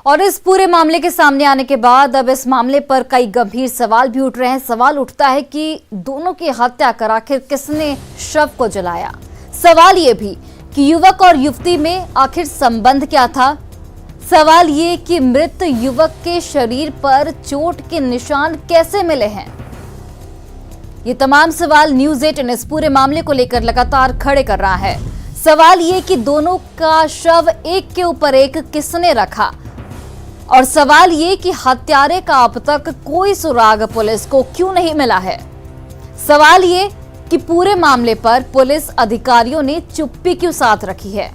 और इस पूरे मामले के सामने आने के बाद अब इस मामले पर कई गंभीर सवाल भी उठ रहे हैं। सवाल उठता है कि दोनों की हत्या कर आखिर किसने शव को जलाया। सवाल ये भी कि युवक और युवती में आखिर संबंध क्या था। सवाल ये कि मृत युवक के शरीर पर चोट के निशान कैसे मिले हैं। ये तमाम सवाल न्यूज़ 18 इस पूरे मामले को लेकर लगातार खड़े कर रहा है। सवाल ये कि दोनों का शव एक के ऊपर एक किसने रखा, और सवाल ये कि हत्यारे का अब तक कोई सुराग पुलिस को क्यों नहीं मिला है। सवाल ये कि पूरे मामले पर पुलिस अधिकारियों ने चुप्पी क्यों साध रखी है।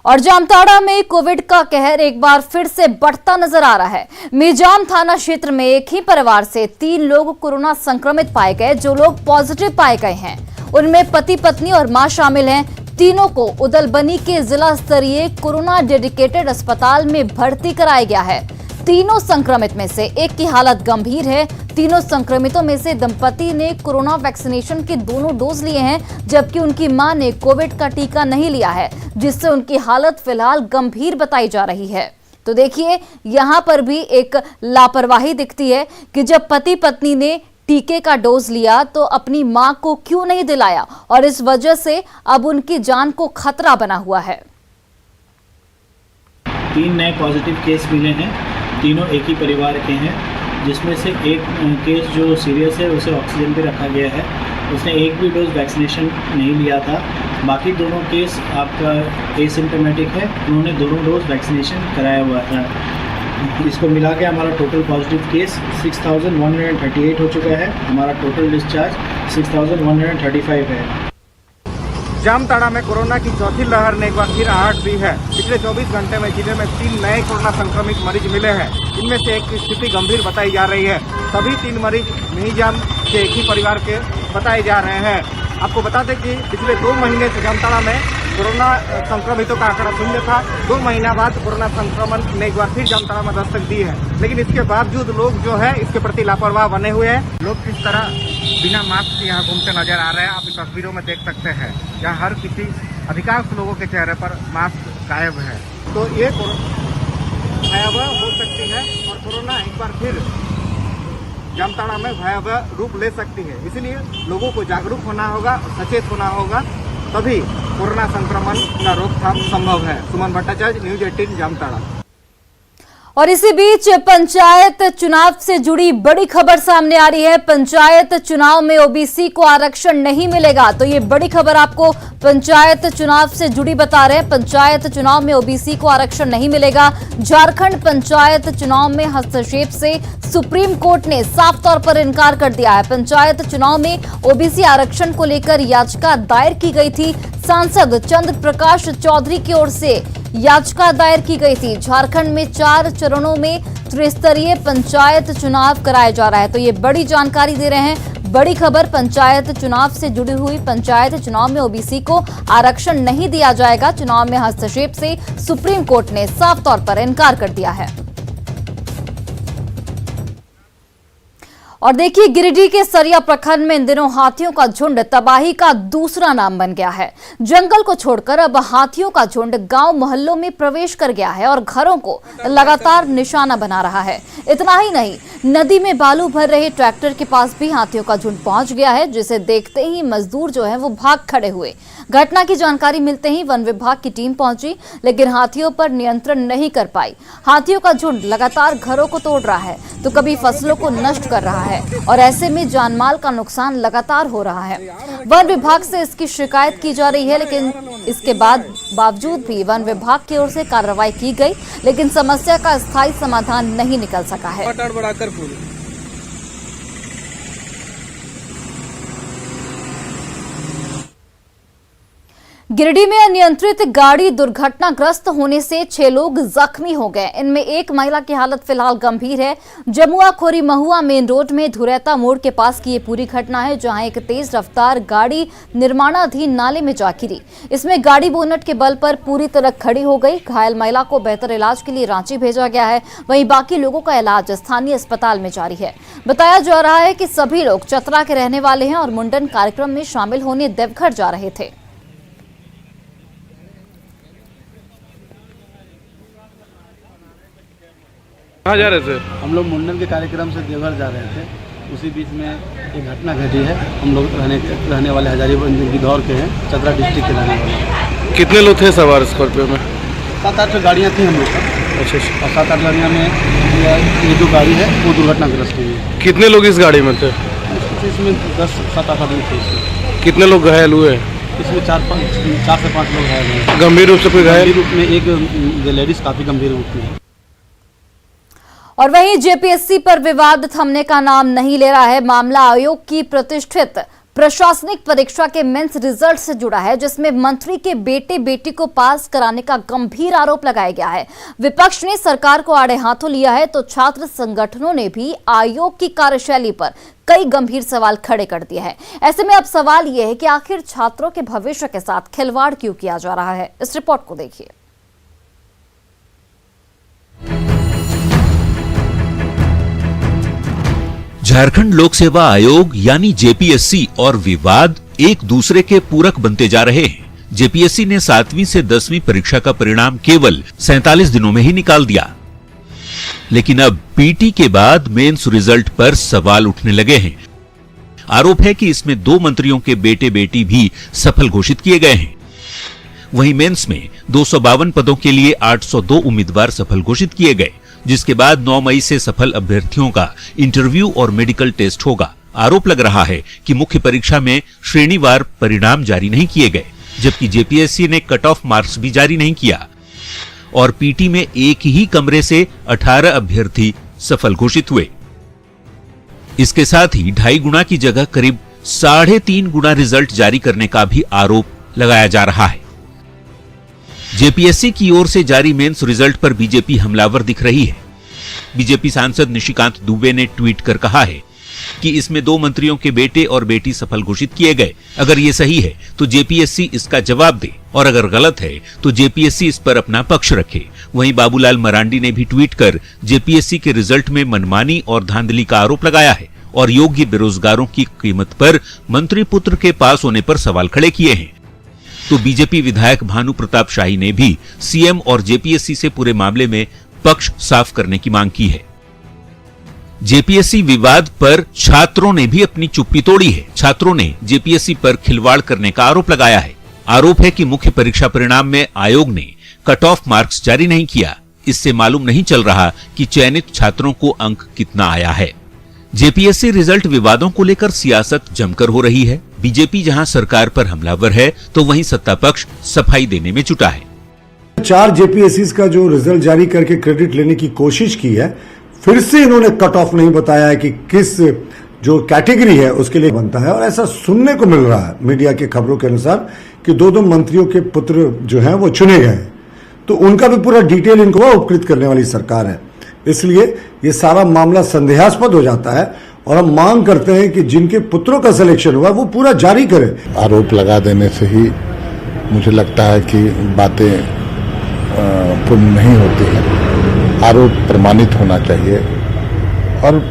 और जामताड़ा में कोविड का कहर एक बार फिर से बढ़ता नजर आ रहा है। मीजाम थाना क्षेत्र में एक ही परिवार से 3 लोग कोरोना संक्रमित पाए गए। जो लोग पॉजिटिव पाए गए हैं उनमें पति पत्नी और मां शामिल हैं। तीनों को उदलबनी के जिला स्तरीय कोरोना डेडिकेटेड अस्पताल में भर्ती कराया गया है। तीनों संक्रमित में से एक की हालत गंभीर है। तीनों संक्रमितों में से दंपति ने कोरोना वैक्सीनेशन के दोनों डोज लिए हैं, जबकि उनकी मां ने कोविड का टीका नहीं लिया है, जिससे उनकी हालत फिलहाल गंभीर बताई जा रही है। तो देखिए, यहां पर भी एक लापरवाही दिखती है कि जब पति पत्नी ने टीके का डोज लिया तो अपनी मां को क्यों नहीं दिलाया, और इस वजह से अब उनकी जान को खतरा बना हुआ है। 3 नए पॉजिटिव केस मिले हैं, तीनों एक ही परिवार के हैं, जिसमें से एक केस जो सीरियस है उसे ऑक्सीजन पे रखा गया है। उसने एक भी डोज वैक्सीनेशन नहीं लिया था। बाकी दोनों केस आपका एसिम्टोमेटिक है, उन्होंने दोनों डोज वैक्सीनेशन कराया हुआ था। इसको मिला के हमारा टोटल पॉजिटिव केस 6138 हो चुका है। हमारा टोटल डिस्चार्ज 6135 है। जामताड़ा में कोरोना की चौथी लहर ने एक बार फिर आहट दी है। पिछले 24 घंटे में जिले में 3 नए कोरोना संक्रमित मरीज मिले हैं। इनमें से एक की स्थिति गंभीर बताई जा रही है। सभी 3 मरीज मीजाम के एक ही परिवार के बताए जा रहे हैं। आपको बता दें कि पिछले 2 महीने से जामताड़ा में कोरोना संक्रमितों का आंकड़ा शून्य था। 2 महीना बाद कोरोना संक्रमण ने एक बार फिर जामताड़ा में दस्तक दी है, लेकिन इसके बावजूद लोग जो है इसके प्रति लापरवाह बने हुए हैं। लोग किस तरह बिना मास्क के यहाँ घूमते नजर आ रहे हैं, आप इस तस्वीरों में देख सकते हैं। यहाँ हर किसी अधिकांश लोगों के चेहरे पर मास्क गायब है। तो ये भयावह हो सकती है और कोरोना एक बार फिर जामताड़ा में भयावह रूप ले सकती है। इसलिए लोगों को जागरूक होना होगा, सचेत होना होगा, तभी कोरोना संक्रमण का रोकथाम संभव है। सुमन भट्टाचार्य, न्यूज़ 18 जामताड़ा। और इसी बीच पंचायत चुनाव से जुड़ी बड़ी खबर सामने आ रही है। पंचायत चुनाव में ओबीसी को आरक्षण नहीं मिलेगा। तो ये बड़ी खबर आपको पंचायत चुनाव से जुड़ी बता रहे हैं। पंचायत चुनाव में ओबीसी को आरक्षण नहीं मिलेगा। झारखंड पंचायत चुनाव में हस्तक्षेप से सुप्रीम कोर्ट ने साफ तौर पर इनकार कर दिया है। पंचायत चुनाव में ओबीसी आरक्षण को लेकर याचिका दायर की गई थी। सांसद चंद्र प्रकाश चौधरी की ओर से याचिका दायर की गई थी। झारखंड में 4 चरणों में त्रिस्तरीय पंचायत चुनाव कराया जा रहा है। तो ये बड़ी जानकारी दे रहे हैं, बड़ी खबर पंचायत चुनाव से जुड़ी हुई। पंचायत चुनाव में ओबीसी को आरक्षण नहीं दिया जाएगा। चुनाव में हस्तक्षेप से सुप्रीम कोर्ट ने साफ तौर पर इनकार कर दिया है। और देखिए, गिरिडीह के सरिया प्रखंड में इन दिनों हाथियों का झुंड तबाही का दूसरा नाम बन गया है। जंगल को छोड़कर अब हाथियों का झुंड गांव मोहल्लों में प्रवेश कर गया है और घरों को लगातार निशाना बना रहा है। इतना ही नहीं, नदी में बालू भर रहे ट्रैक्टर के पास भी हाथियों का झुंड पहुंच गया है, जिसे देखते ही मजदूर जो है वो भाग खड़े हुए। घटना की जानकारी मिलते ही वन विभाग की टीम पहुंची, लेकिन हाथियों पर नियंत्रण नहीं कर पाई। हाथियों का झुंड लगातार घरों को तोड़ रहा है तो कभी फसलों को नष्ट कर रहा है, और ऐसे में जानमाल का नुकसान लगातार हो रहा है। वन विभाग से इसकी शिकायत की जा रही है, लेकिन इसके बावजूद भी वन विभाग की ओर से कार्रवाई की गई, लेकिन समस्या का स्थायी समाधान नहीं निकल सका है। गिरिडीह में अनियंत्रित गाड़ी दुर्घटनाग्रस्त होने से 6 लोग जख्मी हो गए। इनमें एक महिला की हालत फिलहाल गंभीर है। जमुआ खोरी महुआ मेन रोड में धुरैता मोड़ के पास की ये पूरी घटना है, जहां एक तेज रफ्तार गाड़ी निर्माणाधीन नाले में जा गिरी। इसमें गाड़ी बोनट के बल पर पूरी तरह खड़ी हो गई। घायल महिला को बेहतर इलाज के लिए रांची भेजा गया है। वहीं बाकी लोगों का इलाज स्थानीय अस्पताल में जारी है। बताया जा रहा है कि सभी लोग चतरा के रहने वाले हैं और मुंडन कार्यक्रम में शामिल होने देवघर जा रहे थे। कहाँ जा रहे थे? हम लोग मुंडन के कार्यक्रम से देवघर जा रहे थे। उसी बीच में एक घटना घटी है। हम लोग रहने वाले हजारीबाग गिद्धौर के हैं, चतरा डिस्ट्रिक्ट के रहने वाले। कितने लोग थे सवार स्कॉर्पियो में? 7-8 गाड़ियाँ थी हम लोग का। अच्छा। और 7-8 गाड़ियाँ में ये जो गाड़ी है वो दुर्घटनाग्रस्त हुई है। कितने लोग इस गाड़ी में थे? इसमें 10-7-8 आदमी थे इसमें। कितने लोग घायल हुए? इसमें 4 से 5 लोग घायल हुए। गंभीर रूप से कोई घायल? गंभीर रूप में एक लेडीज काफ़ी गंभीर रूप में है। और वहीं जेपीएससी पर विवाद थमने का नाम नहीं ले रहा है। मामला आयोग की प्रतिष्ठित प्रशासनिक परीक्षा के मेंस रिजल्ट से जुड़ा है, जिसमें मंत्री के बेटे बेटी को पास कराने का गंभीर आरोप लगाया गया है। विपक्ष ने सरकार को आड़े हाथों लिया है तो छात्र संगठनों ने भी आयोग की कार्यशैली पर कई गंभीर सवाल खड़े कर दिए हैं। ऐसे में अब सवाल यह है कि आखिर छात्रों के भविष्य के साथ खिलवाड़ क्यों किया जा रहा है। इस रिपोर्ट को देखिए। झारखंड लोक सेवा आयोग यानी जेपीएससी और विवाद एक दूसरे के पूरक बनते जा रहे हैं। जेपीएससी ने 7वीं से 10वीं परीक्षा का परिणाम केवल 47 दिनों में ही निकाल दिया, लेकिन अब पीटी के बाद मेंस रिजल्ट पर सवाल उठने लगे हैं। आरोप है कि इसमें 2 मंत्रियों के बेटे बेटी भी सफल घोषित किए गए हैं। वहीं मेंस में 252 पदों के लिए 802 उम्मीदवार सफल घोषित किए गए, जिसके बाद 9 मई से सफल अभ्यर्थियों का इंटरव्यू और मेडिकल टेस्ट होगा। आरोप लग रहा है कि मुख्य परीक्षा में श्रेणीवार परिणाम जारी नहीं किए गए, जबकि जेपीएससी ने कट ऑफ मार्क्स भी जारी नहीं किया और पीटी में एक ही कमरे से 18 अभ्यर्थी सफल घोषित हुए। इसके साथ ही 2.5 गुना की जगह करीब 3.5 गुना रिजल्ट जारी करने का भी आरोप लगाया जा रहा है। जेपीएससी की ओर से जारी मेंस रिजल्ट पर बीजेपी हमलावर दिख रही है। बीजेपी सांसद निशिकांत दुबे ने ट्वीट कर कहा है कि इसमें 2 मंत्रियों के बेटे और बेटी सफल घोषित किए गए। अगर ये सही है तो जेपीएससी इसका जवाब दे और अगर गलत है तो जेपीएससी इस पर अपना पक्ष रखे। वहीं बाबूलाल मरांडी ने भी ट्वीट कर जेपीएससी के रिजल्ट में मनमानी और धांधली का आरोप लगाया है और योग्य बेरोजगारों की कीमत पर मंत्री पुत्र के पास होने पर सवाल खड़े किए हैं। तो बीजेपी विधायक भानु प्रताप शाही ने भी सीएम और जेपीएससी से पूरे मामले में पक्ष साफ करने की मांग की है। जेपीएससी विवाद पर छात्रों ने भी अपनी चुप्पी तोड़ी है। छात्रों ने जेपीएससी पर खिलवाड़ करने का आरोप लगाया है। आरोप है कि मुख्य परीक्षा परिणाम में आयोग ने कट ऑफ मार्क्स जारी नहीं किया। इससे मालूम नहीं चल रहा कि चयनित छात्रों को अंक कितना आया है। जेपीएससी रिजल्ट विवादों को लेकर सियासत जमकर हो रही है। बीजेपी जहां सरकार पर हमलावर है तो वहीं सत्ता पक्ष सफाई देने में जुटा है। 4 जेपीएससी का जो रिजल्ट जारी करके क्रेडिट लेने की कोशिश की है, फिर से इन्होंने कट ऑफ नहीं बताया है कि किस जो कैटेगरी है उसके लिए बनता है। और ऐसा सुनने को मिल रहा है मीडिया के खबरों के अनुसार कि 2 मंत्रियों के पुत्र जो हैं वो चुने गए, तो उनका भी पूरा डिटेल इनको उपकृत करने वाली सरकार है। इसलिए ये सारा मामला संदेहास्पद हो जाता है और हम मांग करते हैं कि जिनके पुत्रों का सिलेक्शन हुआ वो पूरा जारी करें। आरोप लगा देने से ही मुझे लगता है कि बातें पूर्ण नहीं होती हैं। आरोप प्रमाणित होना चाहिए और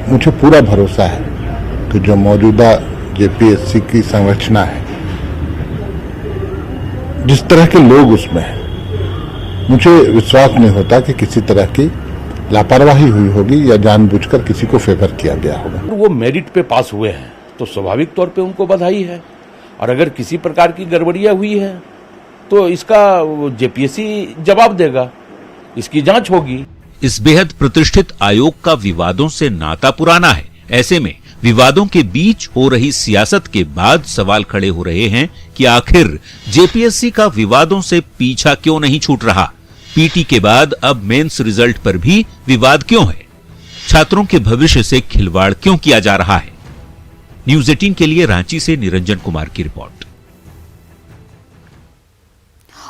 मुझे पूरा भरोसा है कि जो मौजूदा जेपीएससी की संरचना है, जिस तरह के लोग उसमें हैं, मुझे विश्वास नहीं होता कि किसी तरह की लापरवाही हुई होगी या जानबूझकर किसी को फेवर किया गया होगा। वो मेरिट पे पास हुए हैं तो स्वाभाविक तौर पे उनको बधाई है, और अगर किसी प्रकार की गड़बड़ियां हुई है तो इसका जेपीएससी जवाब देगा, इसकी जांच होगी। इस बेहद प्रतिष्ठित आयोग का विवादों से नाता पुराना है। ऐसे में विवादों के बीच हो रही सियासत के बाद सवाल खड़े हो रहे हैं कि आखिर जेपीएससी का विवादों से पीछा क्यों नहीं छूट रहा। पीटी के बाद अब मेंस रिजल्ट पर भी विवाद क्यों है? छात्रों के भविष्य से खिलवाड़ क्यों किया जा रहा है? न्यूज़ 18 के लिए रांची से निरंजन कुमार की रिपोर्ट।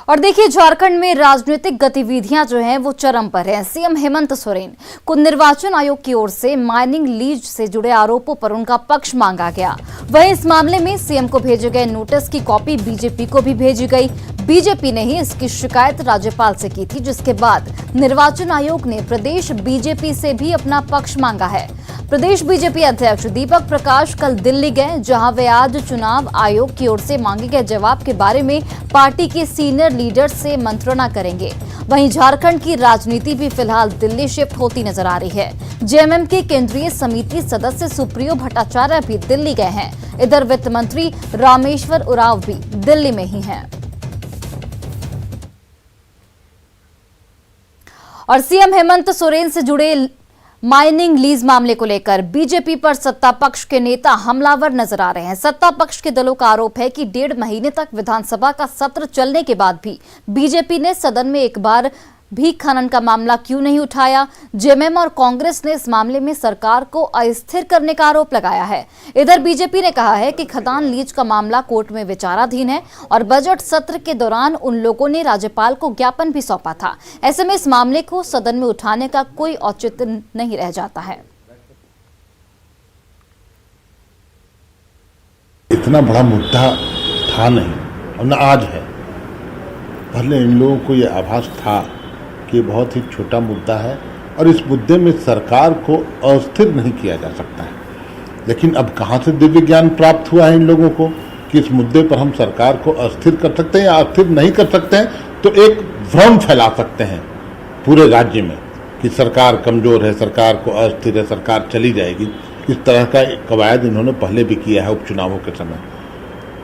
और देखिए, झारखंड में राजनीतिक गतिविधियां जो हैं वो चरम पर हैं। सीएम हेमंत सोरेन को निर्वाचन आयोग की ओर से माइनिंग लीज से जुड़े आरोपों पर उनका पक्ष मांगा गया। वहीं इस मामले में सीएम को भेजे गए नोटिस की कॉपी बीजेपी को भी भेजी गई। बीजेपी ने ही इसकी शिकायत राज्यपाल से की थी, जिसके बाद निर्वाचन आयोग ने प्रदेश बीजेपी से भी अपना पक्ष मांगा है। प्रदेश बीजेपी अध्यक्ष दीपक प्रकाश कल दिल्ली गए, जहां वे आज चुनाव आयोग की ओर से मांगे गए जवाब के बारे में पार्टी के सीनियर लीडर से मंत्रणा करेंगे। वहीं झारखंड की राजनीति भी फिलहाल दिल्ली शिफ्ट होती नजर आ रही है। जेएमएम के केंद्रीय समिति सदस्य सुप्रियो भट्टाचार्य भी दिल्ली गए हैं। इधर वित्त मंत्री रामेश्वर उरांव भी दिल्ली में ही हैं। और सीएम हेमंत सोरेन से जुड़े माइनिंग लीज मामले को लेकर बीजेपी पर सत्ता पक्ष के नेता हमलावर नजर आ रहे हैं। सत्ता पक्ष के दलों का आरोप है कि 1.5 महीने तक विधानसभा का सत्र चलने के बाद भी बीजेपी ने सदन में एक बार भी खनन का मामला क्यों नहीं उठाया। जेएमएम और कांग्रेस ने इस मामले में सरकार को अस्थिर करने का आरोप लगाया है। इधर बीजेपी ने कहा है कि खदान लीज का मामला कोर्ट में विचाराधीन है और बजट सत्र के दौरान उन लोगों ने राज्यपाल को ज्ञापन भी सौंपा था। ऐसे में इस मामले को सदन में उठाने का कोई औचित्य नहीं रह जाता है। इतना बड़ा मुद्दा था नहीं और न आज है। पहले इन लोगों को यह आभास था कि बहुत ही छोटा मुद्दा है और इस मुद्दे में सरकार को अस्थिर नहीं किया जा सकता है। लेकिन अब कहां से दिव्य ज्ञान प्राप्त हुआ है इन लोगों को कि इस मुद्दे पर हम सरकार को अस्थिर कर सकते हैं या अस्थिर नहीं कर सकते हैं, तो एक भ्रम फैला सकते हैं पूरे राज्य में कि सरकार कमजोर है, सरकार को अस्थिर है, सरकार चली जाएगी। इस तरह का कवायद इन्होंने पहले भी किया है उपचुनावों के समय।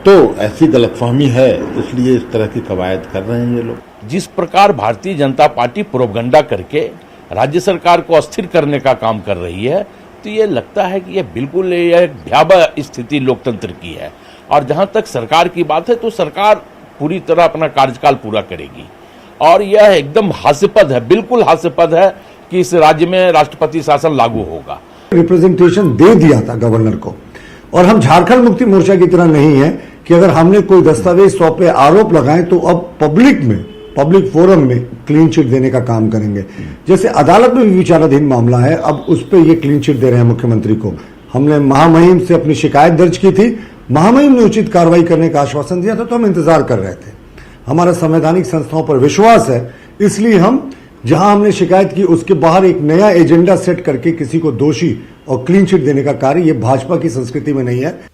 तो ऐसी गलतफहमी है, इसलिए इस तरह की कवायद कर रहे हैं ये लोग। जिस प्रकार भारतीय जनता पार्टी प्रोपगंडा करके राज्य सरकार को अस्थिर करने का काम कर रही है, तो ये लगता है कि ये बिल्कुल एक भयावह स्थिति लोकतंत्र की है। और जहां तक सरकार की बात है, तो सरकार पूरी तरह अपना कार्यकाल पूरा करेगी। और यह एकदम हास्यास्पद है, बिल्कुल हास्यास्पद है कि इस राज्य में राष्ट्रपति शासन लागू होगा। रिप्रेजेंटेशन दे दिया था गवर्नर को, और हम झारखंड मुक्ति मोर्चा की तरह नहीं है कि अगर हमने कोई दस्तावेज सौंपे, आरोप लगाए, तो अब पब्लिक फोरम में क्लीन चिट देने का काम करेंगे। जैसे अदालत में भी विचाराधीन मामला है, अब उस पर ये क्लीन चिट दे रहे हैं मुख्यमंत्री को। हमने महामहिम से अपनी शिकायत दर्ज की थी, महामहिम ने उचित कार्रवाई करने का आश्वासन दिया था, तो हम इंतजार कर रहे थे। हमारा संवैधानिक संस्थाओं पर विश्वास है, इसलिए हम जहां हमने शिकायत की उसके बाहर एक नया एजेंडा सेट करके किसी को दोषी और क्लीन चिट देने का कार्य, ये भाजपा की संस्कृति में नहीं है।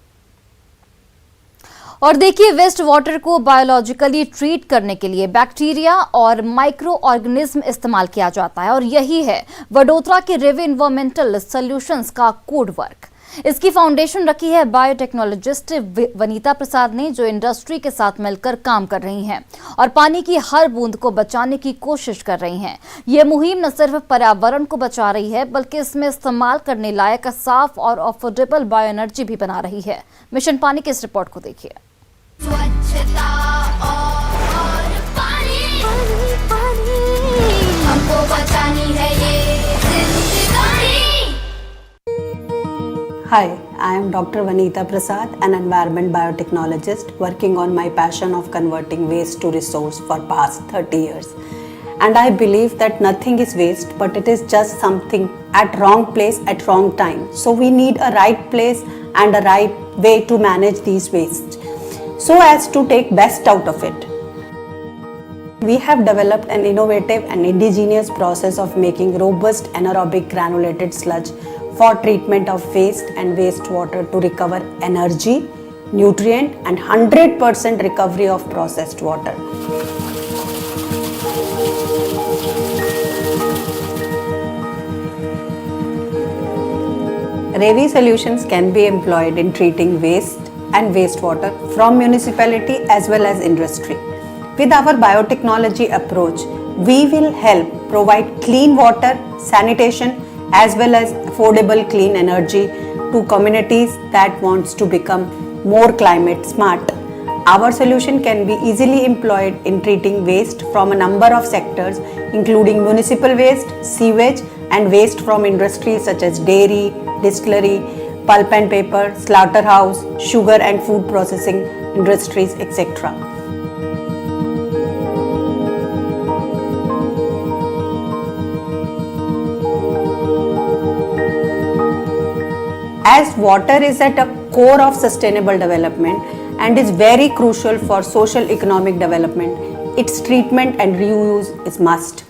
और देखिए, वेस्ट वाटर को बायोलॉजिकली ट्रीट करने के लिए बैक्टीरिया और माइक्रो ऑर्गेनिज्म इस्तेमाल किया जाता है, और यही है वडोदरा के रेवे एनवायरमेंटल सॉल्यूशंस का कोड वर्क। इसकी फाउंडेशन रखी है बायोटेक्नोलॉजिस्ट वनीता प्रसाद ने, जो इंडस्ट्री के साथ मिलकर काम कर रही हैं और पानी की हर बूंद को बचाने की कोशिश कर रही हैं। ये मुहिम न सिर्फ पर्यावरण को बचा रही है, बल्कि इसमें इस्तेमाल करने लायक साफ और अफोर्डेबल बायो एनर्जी भी बना रही है। मिशन पानी की इस रिपोर्ट को देखिए। स्वच्छता और पानी, हमको बचानी है ये जिंदगानी। Hi, I am Dr. Vanita Prasad, an environment biotechnologist working on my passion of converting waste to resource for past 30 years. And I believe that nothing is waste, but it is just something at wrong place at wrong time. So we need a right place and a right way to manage these wastes, so as to take best out of it. We have developed an innovative and indigenous process of making robust anaerobic granulated sludge for treatment of waste and wastewater to recover energy, nutrient and 100% recovery of processed water. Revi solutions can be employed in treating waste and wastewater from municipality as well as industry. With our biotechnology approach, we will help provide clean water, sanitation, as well as affordable clean energy to communities that wants to become more climate smart. Our solution can be easily employed in treating waste from a number of sectors, including municipal waste, sewage, and waste from industries such as dairy, distillery, pulp and paper, slaughterhouse, sugar and food processing industries, etc. As water is at a core of sustainable development and is very crucial for social economic development, its treatment and reuse is must.